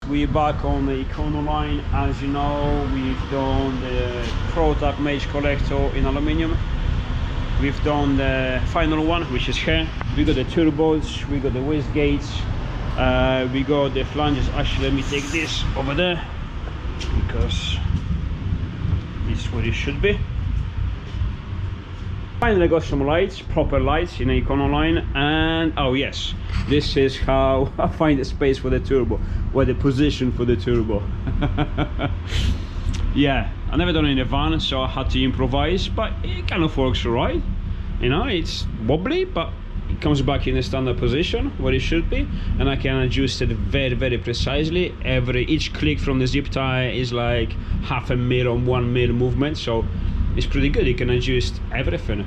We're back on the Econoline. As you know, we've done the prototype Mage Collector in aluminium. We've done the final one, which is here. We got the turbos, we got the waste gates, we got the flanges. Actually, let me take this over there because this is what it should be. Finally got some lights, proper lights in Econoline, and oh yes, this is how I find the space for the turbo, or the position for the turbo. Yeah, I never done it in a van, so I had to improvise, but it kind of works alright. You know, it's wobbly, but it comes back in the standard position where it should be, and I can adjust it very precisely. Each click from the zip tie is like half a mil or 1 mil movement, so it's pretty good. You can adjust everything.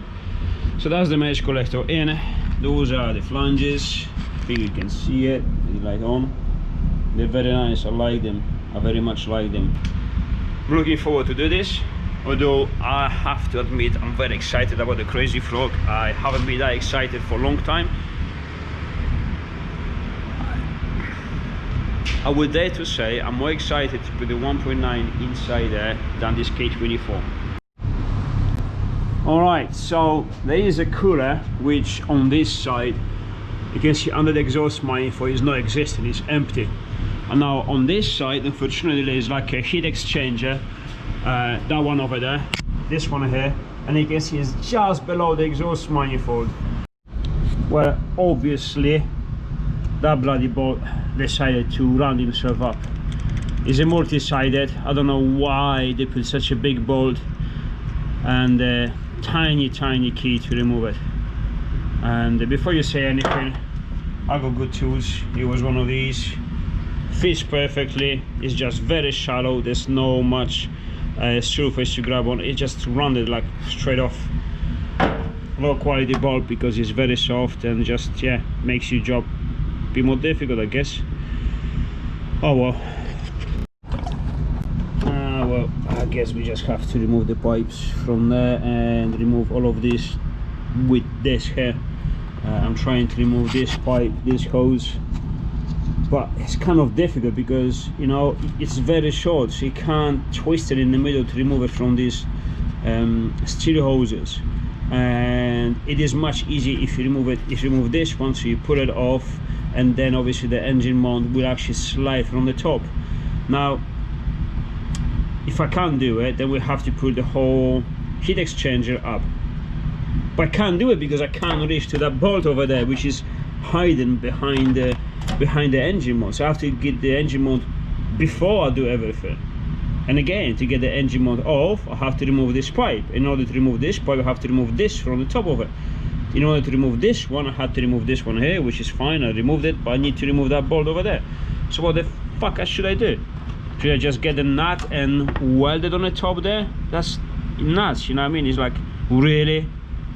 So that's the Mage Collector in. Those are the flanges. I think you can see it with the light on. They're very nice. I like them. I very much like them. I'm looking forward to do this, although I have to admit I'm very excited about the Crazy Frog. I haven't been that excited for a long time. I would dare to say I'm more excited to put the 1.9 inside there than this K24. Alright, so there is a cooler which on this side you can see under the exhaust manifold is not existing, it's empty. And now on this side, unfortunately, there is like a heat exchanger, that one over there, this one here, and you can see it's just below the exhaust manifold. Well, obviously that bloody bolt decided to round himself up. It's a multi-sided. I don't know why they put such a big bolt and tiny key to remove it. And before you say anything, I got good tools. It was one of these, fits perfectly. It's just very shallow, there's no much surface to grab on. It just rounded like straight off. Low quality bolt because it's very soft and just, yeah, makes your job a bit more difficult, I guess. Oh well. Well, I guess we just have to remove the pipes from there and remove all of this with this here. I'm trying to remove this pipe, this hose, but it's kind of difficult because, you know, it's very short, so you can't twist it in the middle to remove it from these steel hoses. And it is much easier if you remove it, if you remove this one, so you pull it off, and then obviously the engine mount will actually slide from the top. Now if I can't do it, then we have to put the whole heat exchanger up. But I can't do it because I can't reach to that bolt over there, which is hiding behind the engine mount. So I have to get the engine mount before I do everything. And again, to get the engine mount off, I have to remove this pipe. In order to remove this pipe, I have to remove this from the top of it. In order to remove this one, I had to remove this one here, which is fine. I removed it, but I need to remove that bolt over there. So what the fuck should I do? Should I just get the nut and weld it on the top there? That's nuts, you know what I mean? It's like, really?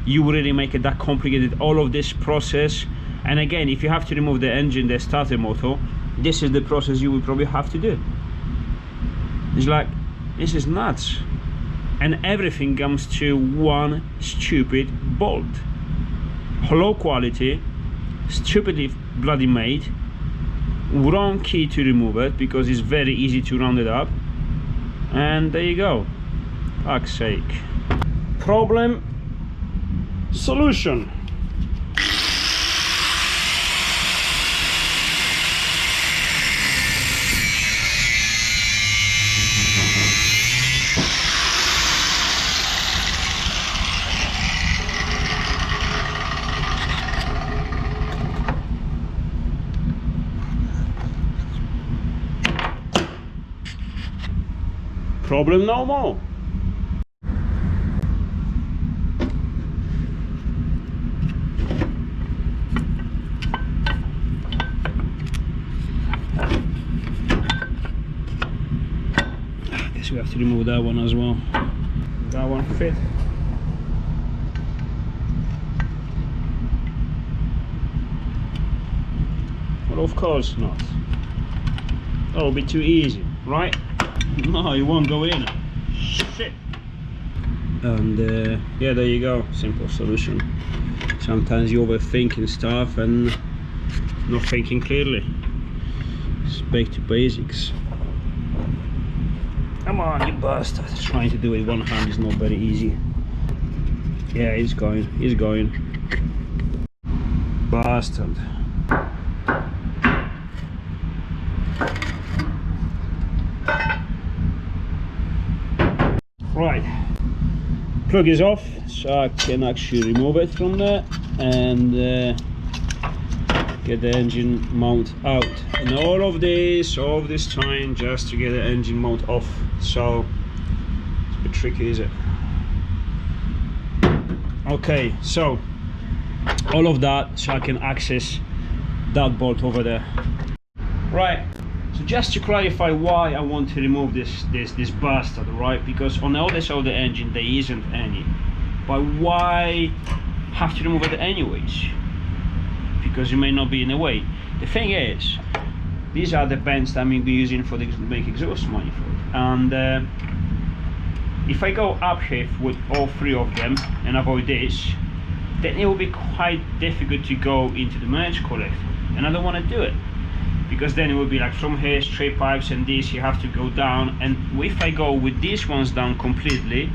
You really make it that complicated, all of this process? And again, if you have to remove the engine, the starter motor, this is the process you will probably have to do. It's like, this is nuts. And everything comes to one stupid bolt. Low quality, stupidly bloody made. Wrong key to remove it because it's very easy to round it up, and there you go. Fuck's sake. Problem, solution. Problem no more. I guess we have to remove that one as well. That one fit. Well, of course not. That would be too easy, right? No, it won't go in. Shit. And yeah, there you go. Simple solution. Sometimes you overthinking stuff and not thinking clearly. It's back to basics. Come on, you bastard. Trying to do it one hand is not very easy. Yeah, he's going. Bastard. Right, plug is off, so I can actually remove it from there and get the engine mount out. And all of this time just to get the engine mount off, so it's a bit tricky, is it? Okay, so all of that so I can access that bolt over there. Right, so just to clarify why I want to remove this bastard, right? Because on the other side of the engine there isn't any, but why have to remove it anyways? Because it may not be in the way. The thing is, these are the bends that I'm be using for the make exhaust manifold, and if I go up here with all three of them and avoid this, then it will be quite difficult to go into the merge collector, and I don't want to do it, because then it will be like from here straight pipes, and this you have to go down, and if I go with these ones down completely,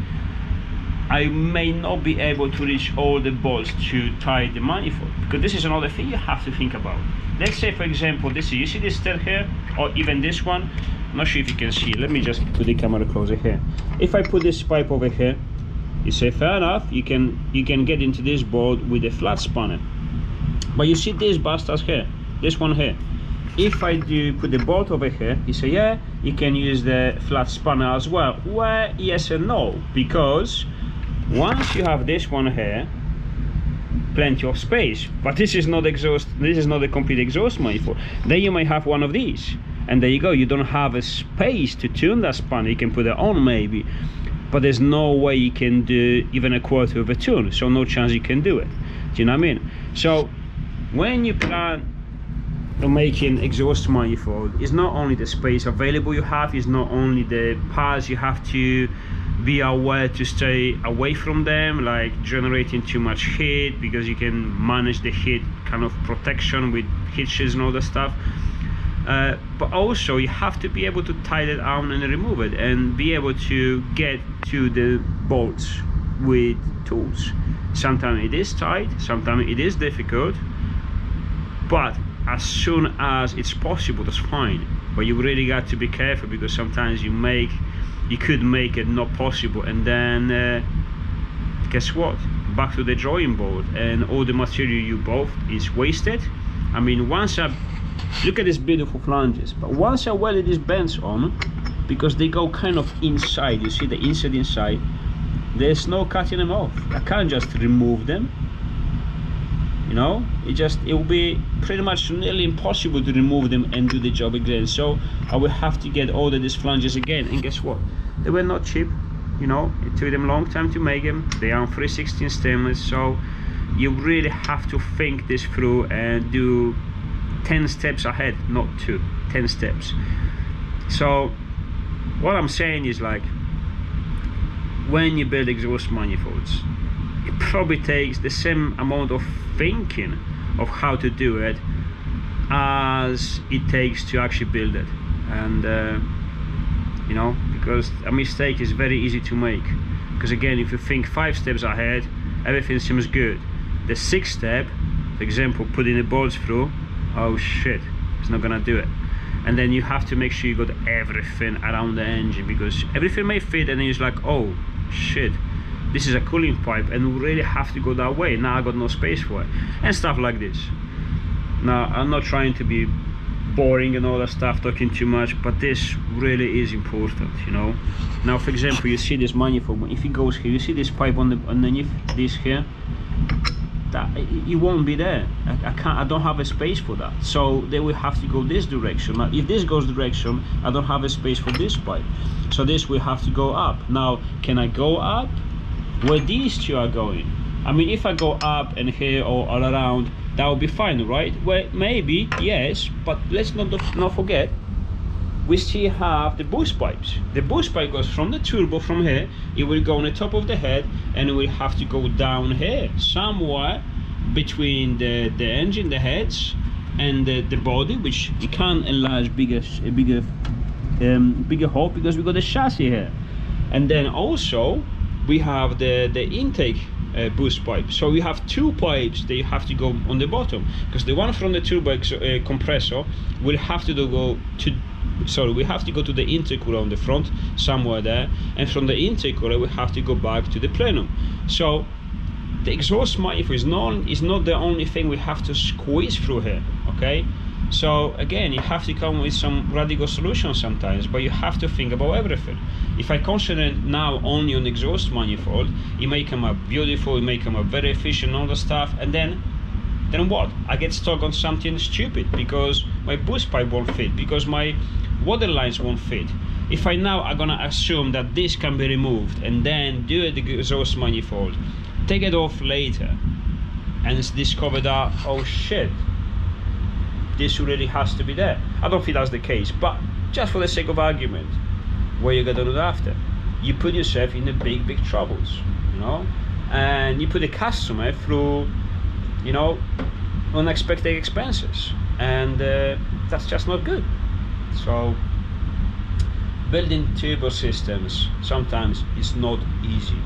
I may not be able to reach all the bolts to tie the manifold, because this is another thing you have to think about. Let's say for example this, you see this stud here, or even this one, I'm not sure if you can see, let me just put the camera closer here. If I put this pipe over here, you say fair enough, you can get into this bolt with a flat spanner, but you see these bastards here, this one here. If I do put the bolt over here, you say yeah, you can use the flat spanner as well. Well, yes and no, because once you have this one here, plenty of space, but this is not exhaust, this is not a complete exhaust manifold. Then you might have one of these, and there you go, you don't have a space to tune that spanner. You can put it on maybe, but there's no way you can do even a quarter of a tune, so no chance you can do it. Do you know what I mean? So when you plan on making exhaust manifold, it's not only the space available you have, it's not only the parts you have to be aware to stay away from them, like generating too much heat, because you can manage the heat kind of protection with heat shields and all that stuff, but also you have to be able to tie it down and remove it, and be able to get to the bolts with tools. Sometimes it is tight, sometimes it is difficult, but as soon as it's possible, that's fine. But you really got to be careful, because sometimes you could make it not possible, and then guess what, back to the drawing board, and all the material you bought is wasted. I mean, once I look at these beautiful flanges, but once I welded these bends on, because they go kind of inside, you see the inside, there's no cutting them off. I can't just remove them, you know, it will be pretty much nearly impossible to remove them and do the job again. So I will have to get all of these flanges again, and guess what, they were not cheap, you know, it took them a long time to make them. They are 316 stainless, so you really have to think this through and do 10 steps ahead, not 2, 10 steps. So what I'm saying is, like, when you build exhaust manifolds, it probably takes the same amount of thinking of how to do it as it takes to actually build it. And you know, because a mistake is very easy to make, because again, if you think 5 steps ahead, everything seems good. The 6th step, for example, putting the bolts through, oh shit, it's not gonna do it. And then you have to make sure you got everything around the engine, because everything may fit, and then it's like, oh shit, this is a cooling pipe and we really have to go that way, now I got no space for it, and stuff like this. Now, I'm not trying to be boring and all that stuff, talking too much, but this really is important, you know. Now, for example, you see this manifold, if it goes here, you see this pipe on the underneath this here, that it won't be there. I don't have a space for that, so they will have to go this direction. Now, if this goes direction, I don't have a space for this pipe, so this will have to go up. Now, can I go up where these two are going? I mean, if I go up and here or all around, that will be fine, right? Well, maybe yes, but let's not forget, we still have the boost pipes. The boost pipe goes from the turbo from here, it will go on the top of the head, and it will have to go down here somewhere between the engine, the heads, and the body, which you can't enlarge bigger hole because we got the chassis here. And then also we have the intake boost pipe. So we have two pipes that you have to go on the bottom, because the one from the turbo compressor will have to go to, sorry, we have to go to the intercooler on the front somewhere there, and from the intercooler we have to go back to the plenum. So the exhaust manifold is not the only thing we have to squeeze through here, okay? So again, you have to come with some radical solutions sometimes, but you have to think about everything. If I concentrate now only on exhaust manifold, it may come up beautiful, it may come up very efficient, all the stuff, and then what? I get stuck on something stupid because my boost pipe won't fit, because my water lines won't fit. If I now are gonna assume that this can be removed and then do the exhaust manifold, take it off later, and discover that, oh shit, this really has to be there. I don't think that's the case, but just for the sake of argument, what you're gonna do after? You put yourself in the big troubles, you know, and you put the customer through, you know, unexpected expenses, and that's just not good. So building turbo systems sometimes is not easy.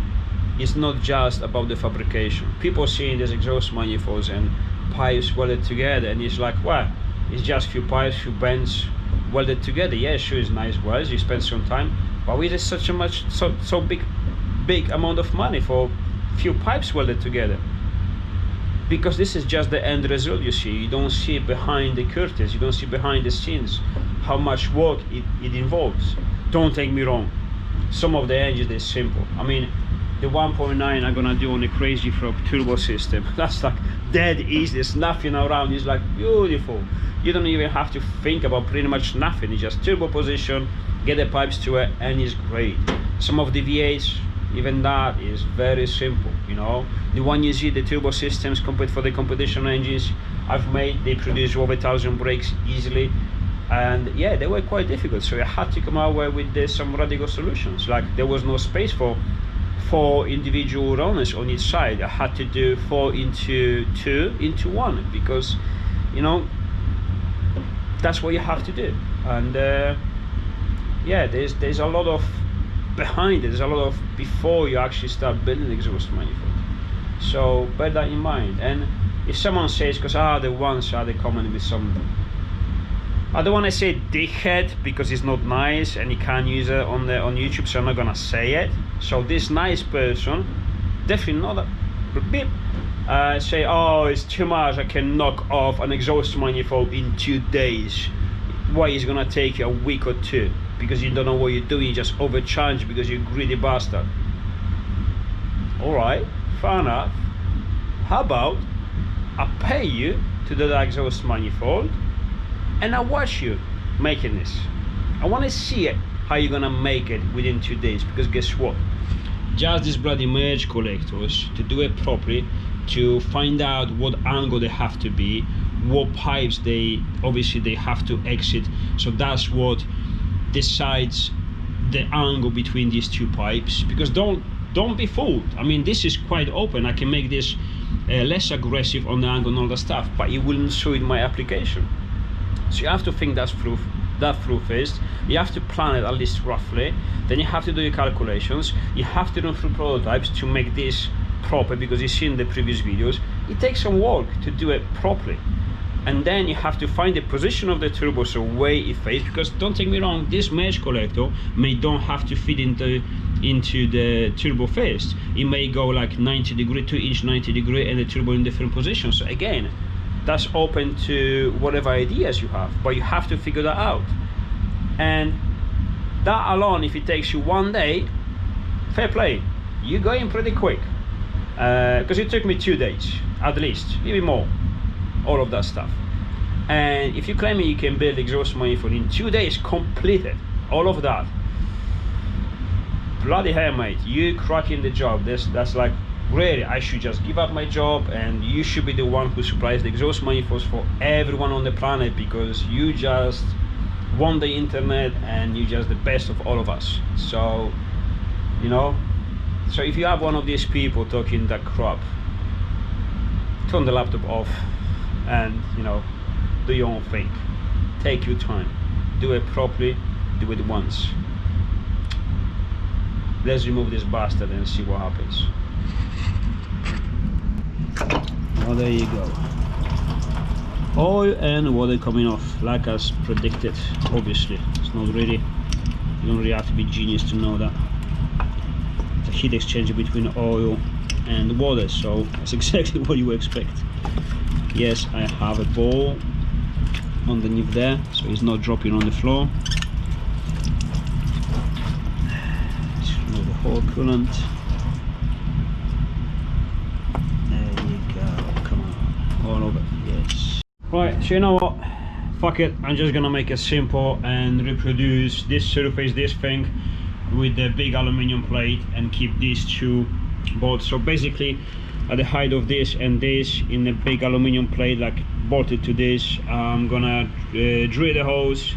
It's not just about the fabrication. People seeing these exhaust manifolds and pipes welded together, and it's like, well, it's just few pipes, few bends welded together. Yeah, sure, it's nice welds, you spend some time, but with such a so big amount of money for few pipes welded together, because this is just the end result. You see, you don't see behind the curtains, you don't see behind the scenes how much work it involves. Don't take me wrong, some of the engines is simple. I mean, the 1.9 I'm gonna do on a crazy frog turbo system, that's like dead easy. There's nothing around, it's like beautiful. You don't even have to think about pretty much nothing. It's just turbo position, get the pipes to it, and it's great. Some of the V8s, even that is very simple, you know. The one you see, the turbo systems compared for the competition engines I've made, they produce over 1,000 brakes easily, and yeah, they were quite difficult. So I had to come out with some radical solutions. Like, there was no space for 4 individual runners on each side. I had to do 4 into 2 into 1, because, you know, that's what you have to do. And yeah, there's a lot of behind it, there's a lot of before you actually start building exhaust manifold. So bear that in mind. And if someone says, because the ones are they coming with some, I don't want to say dickhead because it's not nice and you can't use it on YouTube, so I'm not gonna say it. So this nice person, definitely not a bit, say, oh, it's too much, I can knock off an exhaust manifold in 2 days. Why is it gonna take you a week or 2? Because you don't know what you're doing, you just overcharge because you're a greedy bastard. Alright, fair enough. How about I pay you to do the exhaust manifold, and I watch you making this. I want to see it, how you're gonna make it within 2 days, because guess what? Just these bloody merge collectors, to do it properly, to find out what angle they have to be, what pipes they have to exit, so that's what decides the angle between these 2 pipes. Because don't be fooled, I mean, this is quite open. I can make this less aggressive on the angle and all the stuff, but it wouldn't show in my application. So you have to think that through first. You have to plan it at least roughly, then you have to do your calculations, you have to run through prototypes to make this proper, because you've seen the previous videos, it takes some work to do it properly. And then you have to find the position of the turbo, so where it fits, because don't take me wrong, this mesh collector don't have to fit into the turbo first. It may go like 90 degree, 2-inch 90 degree, and the turbo in different positions. So again, that's open to whatever ideas you have, but you have to figure that out. And that alone, if it takes you 1 day, fair play, you're going pretty quick, because it took me 2 days at least, maybe more, all of that stuff. And if you claim you can build exhaust manifold in 2 days completed, all of that, bloody hell, mate, you cracking the job. That's like, really, I should just give up my job and you should be the one who supplies the exhaust manifolds for everyone on the planet, because you just won the internet and you're just the best of all of us. So, you know, so if you have one of these people talking that crap, turn the laptop off and, you know, do your own thing. Take your time, do it properly, do it once. Let's remove this bastard and see what happens. Well, there you go. Oil and water coming off, like as predicted. Obviously, it's not really, you don't really have to be genius to know that. It's a heat exchanger between oil and water, so that's exactly what you expect. Yes, I have a ball underneath there, so it's not dropping on the floor. Let's remove the whole coolant. There you go, come on, all over, yes. Right, so you know what, fuck it, I'm just gonna make it simple and reproduce this surface, this thing, with the big aluminium plate and keep these two bolts. So basically at the height of this and this in the big aluminium plate, like bolted to this, I'm gonna drill the holes,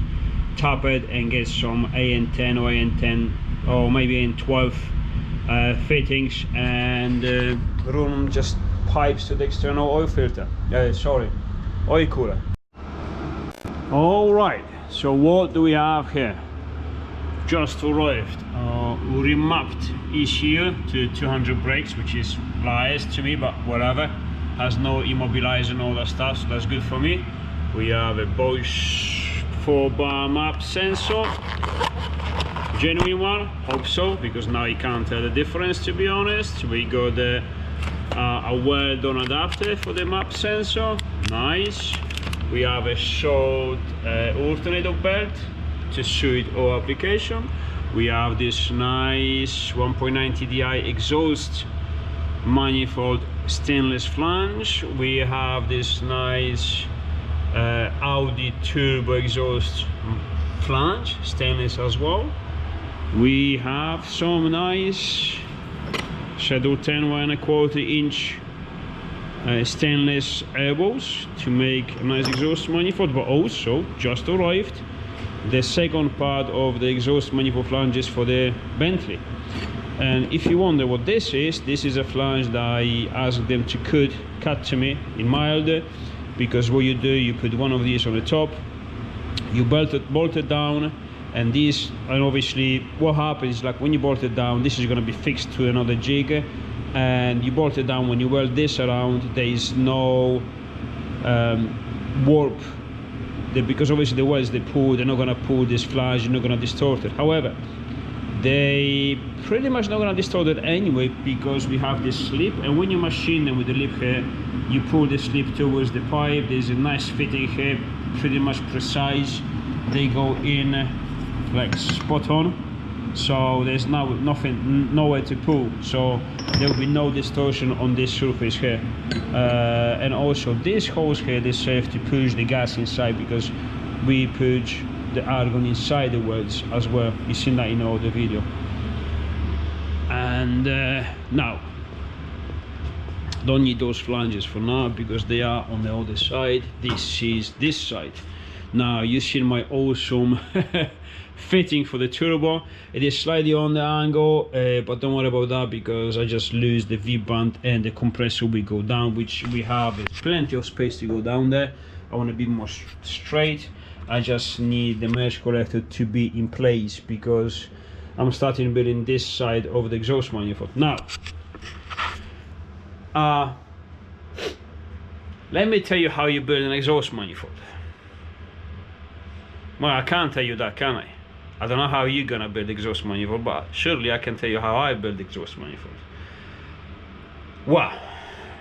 tap it and get some AN10 or AN10 or maybe AN12 fittings and run just pipes to the external oil filter, sorry, oil cooler. All right, so what do we have here? Just arrived. We remapped ECU to 200 brakes, which is biased to me, but whatever. Has no immobilizer and all that stuff, so that's good for me. We have a Bosch 4-bar map sensor, genuine one, hope so, because now you can't tell the difference, to be honest. We got a well-done adapter for the map sensor, nice. We have a short alternator belt to suit our application. We have this nice 1.9 TDI exhaust manifold stainless flange. We have this nice Audi turbo exhaust flange, stainless as well. We have some nice Shadow 10 1.25 inch stainless elbows to make a nice exhaust manifold, but also just arrived the second part of the exhaust manifold flanges for the Bentley. And if you wonder what this is a flange that I asked them to cut to me in mild, because what you do, you put one of these on the top, you bolt it down, and this, and obviously what happens, like when you bolt it down, this is going to be fixed to another jig, and you bolt it down. When you weld this around, there is no warp, because obviously the welds they pull, they're not going to pull this flange, you're not going to distort it. However, they pretty much not going to distort it anyway, because we have this slip, and when you machine them with the lip here, you pull the slip towards the pipe. There's a nice fitting here, pretty much precise. They go in like spot on, so there's nowhere to pull, so there will be no distortion on this surface here. And also these holes here, they serve to push the gas inside, because we push the argon inside the welds as well. You've seen that in all the video. And now don't need those flanges for now, because they are on the other side. This is this side. Now you've seen my awesome fitting for the turbo. It is slightly on the angle, but don't worry about that, because I just lose the V-band and the compressor will go down, which we have plenty of space to go down there. I want to be more straight. I just need the merge collector to be in place, because I'm starting building this side of the exhaust manifold. Now, let me tell you how you build an exhaust manifold. Well, I can't tell you that, can I? I don't know how you're gonna build exhaust manifold, but surely I can tell you how I build exhaust manifold. Well,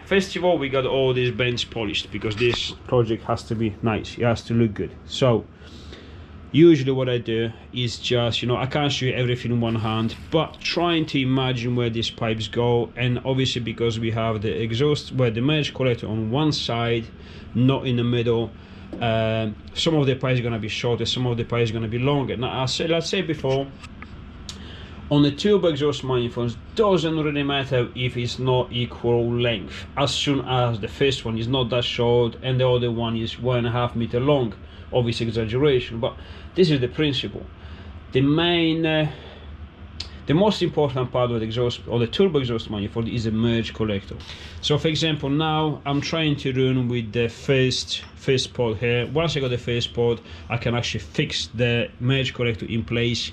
first of all, we got all these bends polished, because this project has to be nice, it has to look good. So usually what I do is just, you know, I can't show you everything in one hand, but trying to imagine where these pipes go. And obviously, because we have the exhaust, where the merge collector on one side, not in the middle, some of the pipes are going to be shorter, some of the pipes are going to be longer. Now, let's say before, on the turbo exhaust manifolds, doesn't really matter if it's not equal length, as soon as the first one is not that short and the other one is 1.5 meters long. Obviously exaggeration, but this is the principle. The main The most important part of the exhaust or the turbo exhaust manifold is a merge collector. So for example, now I'm trying to run with the first pod here. Once I got the first pod, I can actually fix the merge collector in place.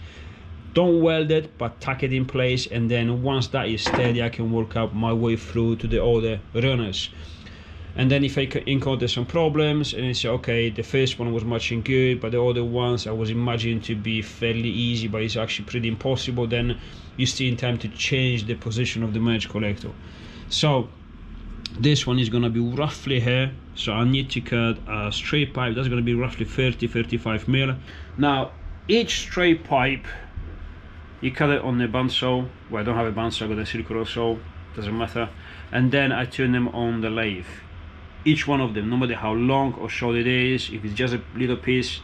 Don't weld it, but tack it in place, and then once that is steady, I can work out my way through to the other runners. And then if I encounter some problems and I say, okay, the first one was matching good, but the other ones I was imagining to be fairly easy, but it's actually pretty impossible, then you still in time to change the position of the merge collector. So this one is going to be roughly here, so I need to cut a straight pipe. That's going to be roughly 30-35 mil. Now each straight pipe, you cut it on the bandsaw. Well, I don't have a bandsaw, I got a circular saw, doesn't matter. And then I turn them on the lathe. Each one of them, no matter how long or short it is, if it's just a little piece,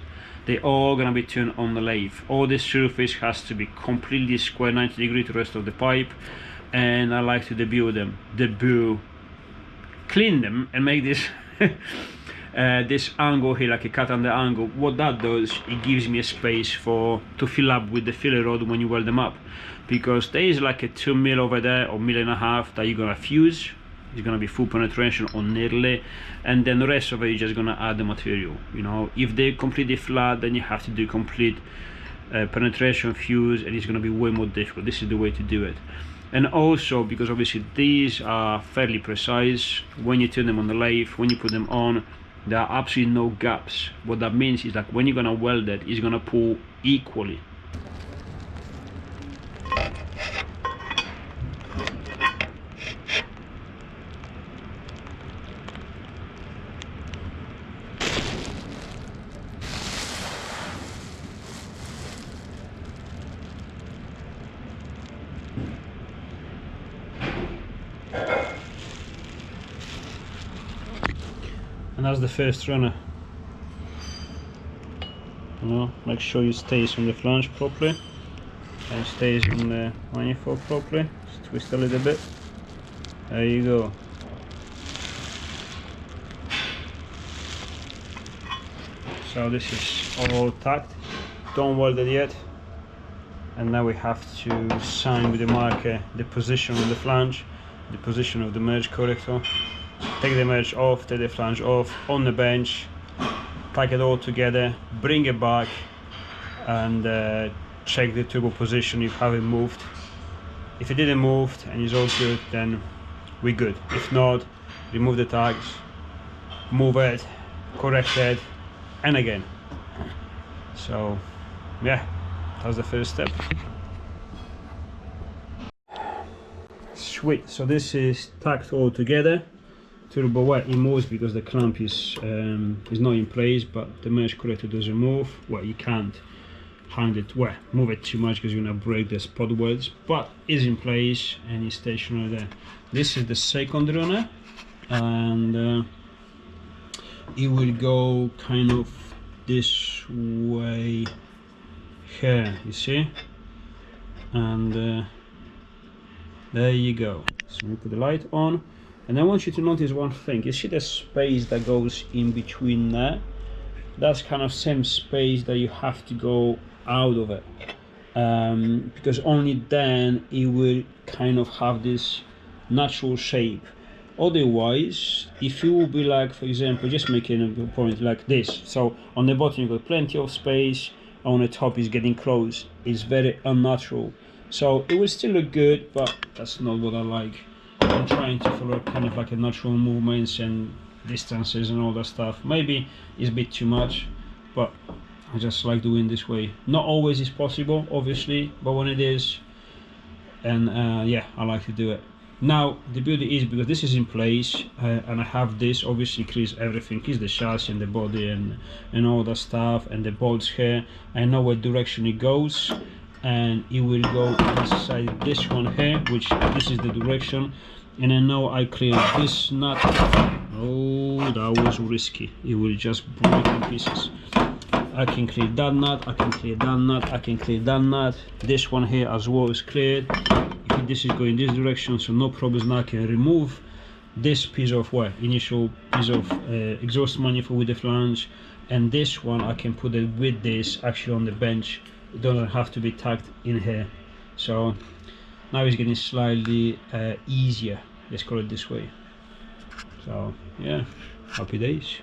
they're all gonna be turned on the lathe. All the surface has to be completely square 90 degrees to the rest of the pipe, and I like to debut them, clean them, and make this this angle here, like a cut under angle. What that does, it gives me a space to fill up with the filler rod when you weld them up, because there is like a 2 mil over there or 1.5 mil that you're gonna fuse. It's gonna be full penetration or nearly, and then the rest of it you're just gonna add the material. You know, if they're completely flat, then you have to do complete penetration fuse, and it's gonna be way more difficult. This is the way to do it. And also because obviously these are fairly precise, when you turn them on the lathe, when you put them on, there are absolutely no gaps. What that means is like when you're gonna weld it, it's gonna pull equally. And that's the first runner. You know, make sure it stays on the flange properly and stays on the manifold properly. Just twist a little bit. There you go. So this is all tacked. Don't weld it yet. And now we have to sign with the marker the position of the flange, the position of the merge collector. Take the merge off, take the flange off on the bench, tack it all together, bring it back, and check the turbo position if it haven't moved. If it didn't move and it's all good, then we're good. If not, remove the tags, move it, correct it, and again. So yeah, that's the first step. Sweet. So this is tacked all together. Turbo, well, it moves because the clamp is not in place, but the merge collector doesn't move. Well, you can't move it too much because you're gonna break the spot welds, but it's in place and it's stationary there. This is the second runner, and it will go kind of this way here, you see, and there you go. So we put the light on. And I want you to notice one thing. You see the space that goes in between there? That's kind of same space that you have to go out of it, because only then it will kind of have this natural shape. Otherwise, if you will be like, for example, just making a point like this, so on the bottom you've got plenty of space, on the top is getting close, it's very unnatural. So it will still look good, but that's not what I like. I'm trying to follow kind of like a natural movements and distances and all that stuff. Maybe it's a bit too much, but I just like doing this way. Not always is possible, obviously, but when it is, and yeah, I like to do it. Now the beauty is, because this is in place, and I have this, obviously creates everything, creates the chassis and the body and all that stuff, and the bolts here. I know what direction it goes, and it will go inside this one here, which this is the direction. And I know I clear this nut. Oh, that was risky. It will just break in pieces. I can clear that nut, I can clear that nut, I can clear that nut. This one here as well is cleared. If this is going this direction, so no problems. Now I can remove this piece of initial piece of exhaust manifold with the flange, and this one I can put it with this actually on the bench. It doesn't have to be tacked in here. So now it's getting slightly easier, let's call it this way. So yeah, happy days.